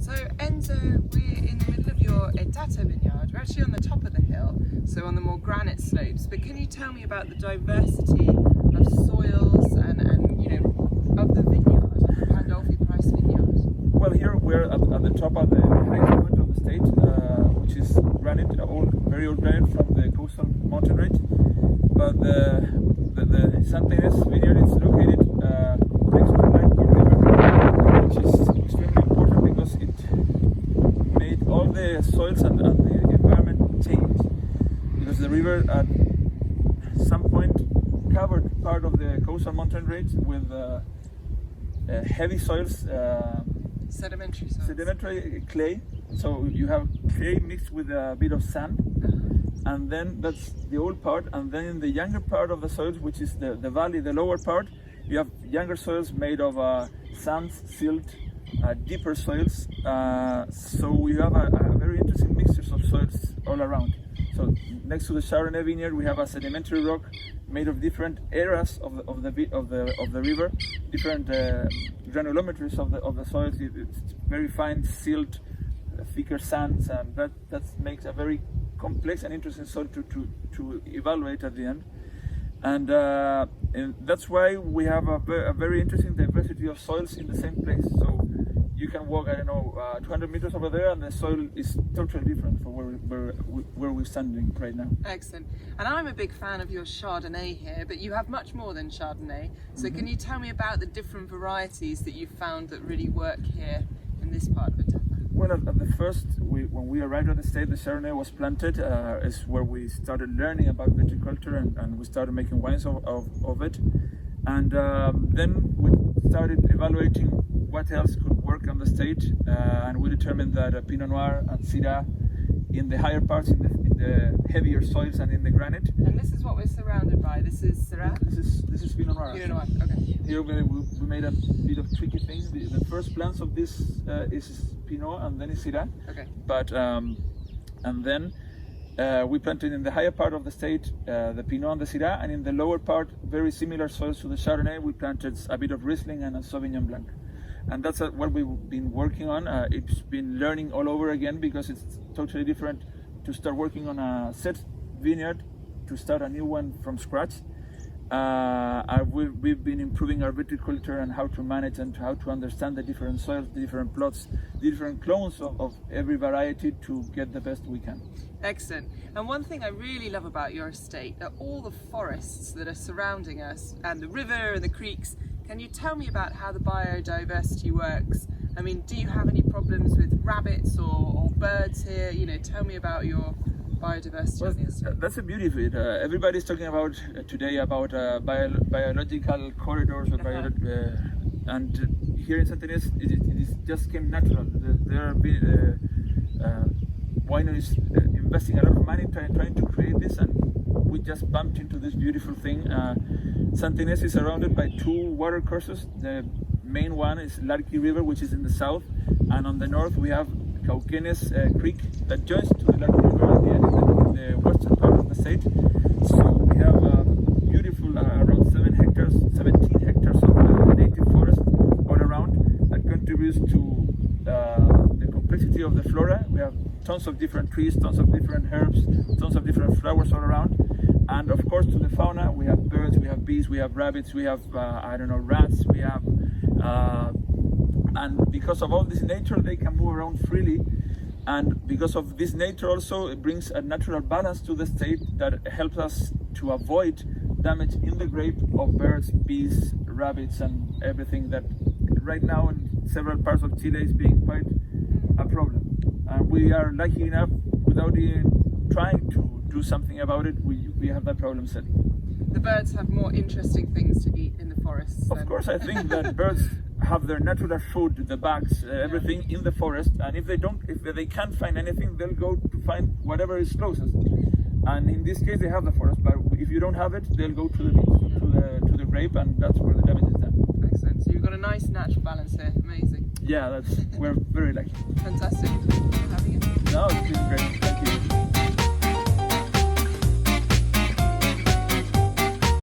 So Enzo, we're in the middle of your Itata vineyard. We're actually on the top of the hill, so on the more granite slopes. But can you tell me about the diversity of soils and of the vineyard, of the Pandolfi Price vineyard? Well, here we're at the top of the highest point of the state, which is granite, very old granite from the coastal mountain range. But the Santa Ines vineyard is located next to Maipu River, which is extremely important because it made all the soils and the environment change. Because the river at some point covered part of the coastal mountain range with heavy soils. Sedimentary clay. So you have clay mixed with a bit of sand, and then that's the old part. And then in the younger part of the soils, which is the valley, the lower part, you have younger soils made of sands, silt, deeper soils. So we have a very interesting mixtures of soils all around. So next to the Chardonnay vineyard, we have a sedimentary rock made of different areas of the river, different granulometries of the soils. It's very fine silt, thicker sands, and that makes a very complex and interesting soil to evaluate at the end. And that's why we have a very interesting diversity of soils in the same place. So you can walk, 200 meters over there, and the soil is totally different from where we're standing right now. Excellent. And I'm a big fan of your Chardonnay here, but you have much more than Chardonnay. So can you tell me about the different varieties that you've found that really work here in this part of Itata? Well, at the first, when we arrived at the state, the Chardonnay was planted. Is where we started learning about viticulture and we started making wines of it. And then we started evaluating what else could work on the state, and we determined that Pinot Noir and Syrah in the higher parts, in the heavier soils and in the granite. And this is what we're surrounded by. This is Syrah? This is Pinot Noir. Pinot Noir, okay. Here we made a bit of tricky things. The first plants of this is Pinot and then is Syrah. Okay. But and then we planted in the higher part of the state the Pinot and the Syrah, and in the lower part, very similar soils to the Chardonnay, we planted a bit of Riesling and a Sauvignon Blanc. And that's what we've been working on. It's been learning all over again because it's totally different to start working on a set vineyard to start a new one from scratch. We've been improving our viticulture and how to manage and how to understand the different soils, the different plots, the different clones of every variety to get the best we can. Excellent. And one thing I really love about your estate are all the forests that are surrounding us and the river and the creeks. Can you tell me about how the biodiversity works? I mean, do you have any problems with rabbits or birds here? Tell me about your biodiversity. Well, that's the beauty of it. Everybody's talking about today about biological corridors, and here in Santa Ines, it just came natural. There have been wineries investing a lot of money trying to create this, and we just bumped into this beautiful thing. Santa Ines is surrounded by two water courses. The main one is Maipu River, which is in the south, and on the north we have Cauquenes Creek that joins to the Maipu River at the end in the western part of the state. So we have beautiful around 17 hectares of native forest all around that contributes to the complexity of the flora. We have tons of different trees, tons of different herbs, tons of different flowers all around. And of course, to the fauna, we have birds, we have bees, we have rabbits, we have rats, we have, and because of all this nature, they can move around freely. And because of this nature also, it brings a natural balance to the state that helps us to avoid damage in the grape of birds, bees, rabbits, and everything that right now in several parts of Chile is being quite a problem. And we are lucky enough, without even trying to do something about it, we have that problem set. The birds have more interesting things to eat in the forests. Of course, I think that birds have their natural food, the bugs, everything in the forest, and if they can't find anything, they'll go to find whatever is closest. And in this case, they have the forest, but if you don't have it, they'll go to the beach, to the grape, and that's where the damage is done. Excellent. So you've got a nice natural balance here. Amazing. Yeah, we're very lucky. Fantastic. Thank you for having it. No, it's been great. Thank you.